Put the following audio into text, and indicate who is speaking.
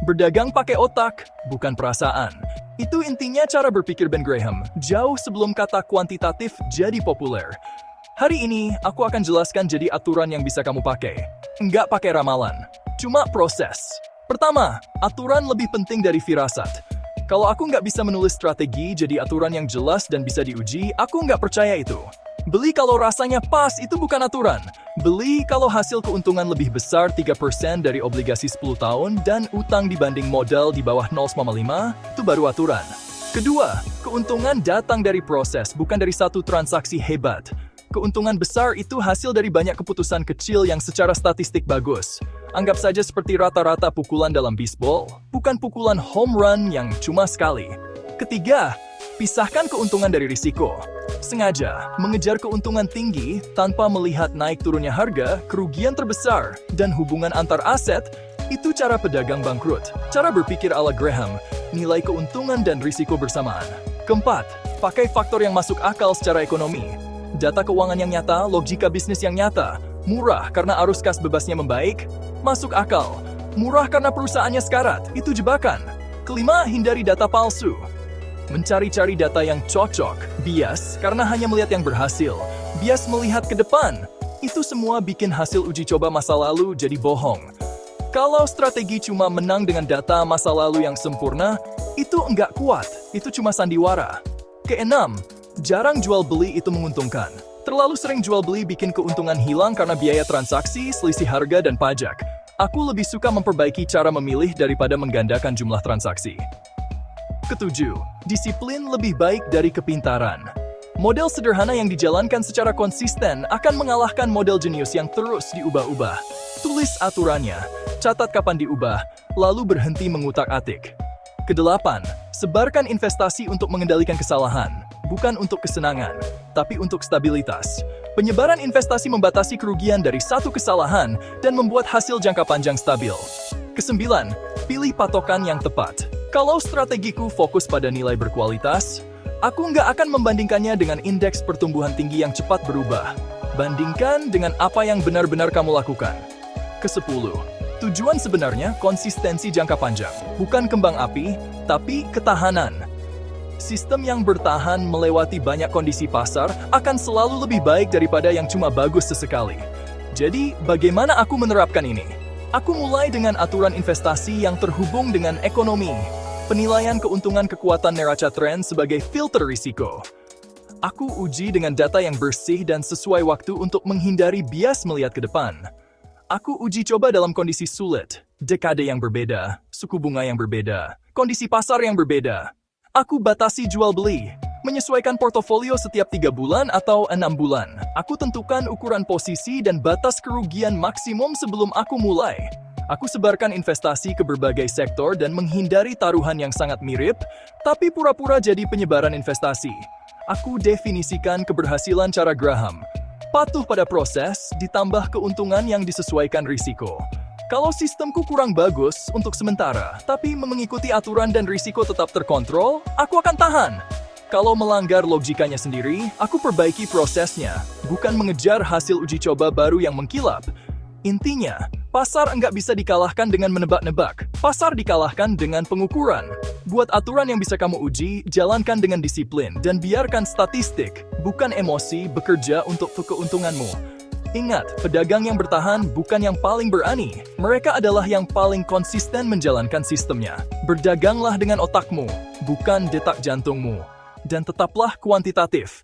Speaker 1: Berdagang pakai otak, bukan perasaan. Itu intinya cara berpikir Ben Graham, jauh sebelum kata kuantitatif jadi populer. Hari ini, aku akan jelaskan jadi aturan yang bisa kamu pakai. Nggak pakai ramalan, cuma proses. Pertama, aturan lebih penting dari firasat. Kalau aku nggak bisa menulis strategi jadi aturan yang jelas dan bisa diuji, aku nggak percaya itu. Beli kalau rasanya pas itu bukan aturan. Beli kalau hasil keuntungan lebih besar 3% dari obligasi 10 tahun dan utang dibanding modal di bawah 0,5, itu baru aturan. Kedua, keuntungan datang dari proses, bukan dari satu transaksi hebat. Keuntungan besar itu hasil dari banyak keputusan kecil yang secara statistik bagus. Anggap saja seperti rata-rata pukulan dalam bisbol, bukan pukulan home run yang cuma sekali. Ketiga, pisahkan keuntungan dari risiko. Sengaja mengejar keuntungan tinggi tanpa melihat naik turunnya harga, kerugian terbesar, dan hubungan antar aset, itu cara pedagang bangkrut. Cara berpikir ala Graham, nilai keuntungan dan risiko bersamaan. Keempat, pakai faktor yang masuk akal secara ekonomi. Data keuangan yang nyata, logika bisnis yang nyata. Murah karena arus kas bebasnya membaik, masuk akal. Murah karena perusahaannya sekarat, itu jebakan. Kelima, hindari data palsu. Mencari-cari data yang cocok, bias karena hanya melihat yang berhasil, bias melihat ke depan. Itu semua bikin hasil uji coba masa lalu jadi bohong. Kalau strategi cuma menang dengan data masa lalu yang sempurna, itu enggak kuat, itu cuma sandiwara. Keenam, jarang jual beli itu menguntungkan. Terlalu sering jual beli bikin keuntungan hilang karena biaya transaksi, selisih harga, dan pajak. Aku lebih suka memperbaiki cara memilih daripada menggandakan jumlah transaksi. Ketujuh, disiplin lebih baik dari kepintaran. Model sederhana yang dijalankan secara konsisten akan mengalahkan model jenius yang terus diubah-ubah. Tulis aturannya, catat kapan diubah, lalu berhenti mengutak-atik. Kedelapan, sebarkan investasi untuk mengendalikan kesalahan, bukan untuk kesenangan, tapi untuk stabilitas. Penyebaran investasi membatasi kerugian dari satu kesalahan dan membuat hasil jangka panjang stabil. Kesembilan, pilih patokan yang tepat. Kalau strategiku fokus pada nilai berkualitas, aku nggak akan membandingkannya dengan indeks pertumbuhan tinggi yang cepat berubah. Bandingkan dengan apa yang benar-benar kamu lakukan. Kesepuluh, tujuan sebenarnya konsistensi jangka panjang, bukan kembang api, tapi ketahanan. Sistem yang bertahan melewati banyak kondisi pasar akan selalu lebih baik daripada yang cuma bagus sesekali. Jadi, bagaimana aku menerapkan ini? Aku mulai dengan aturan investasi yang terhubung dengan ekonomi. Penilaian keuntungan kekuatan neraca tren sebagai filter risiko. Aku uji dengan data yang bersih dan sesuai waktu untuk menghindari bias melihat ke depan. Aku uji coba dalam kondisi sulit, dekade yang berbeda, suku bunga yang berbeda, kondisi pasar yang berbeda. Aku batasi jual beli, menyesuaikan portofolio setiap 3 bulan atau 6 bulan. Aku tentukan ukuran posisi dan batas kerugian maksimum sebelum aku mulai. Aku sebarkan investasi ke berbagai sektor dan menghindari taruhan yang sangat mirip, tapi pura-pura jadi penyebaran investasi. Aku definisikan keberhasilan cara Graham. Patuh pada proses, ditambah keuntungan yang disesuaikan risiko. Kalau sistemku kurang bagus untuk sementara, tapi mengikuti aturan dan risiko tetap terkontrol, aku akan tahan. Kalau melanggar logikanya sendiri, aku perbaiki prosesnya, bukan mengejar hasil uji coba baru yang mengkilap. Intinya, pasar enggak bisa dikalahkan dengan menebak-nebak. Pasar dikalahkan dengan pengukuran. Buat aturan yang bisa kamu uji, jalankan dengan disiplin, dan biarkan statistik, bukan emosi, bekerja untuk keuntunganmu. Ingat, pedagang yang bertahan bukan yang paling berani. Mereka adalah yang paling konsisten menjalankan sistemnya. Berdaganglah dengan otakmu, bukan detak jantungmu. Dan tetaplah kuantitatif.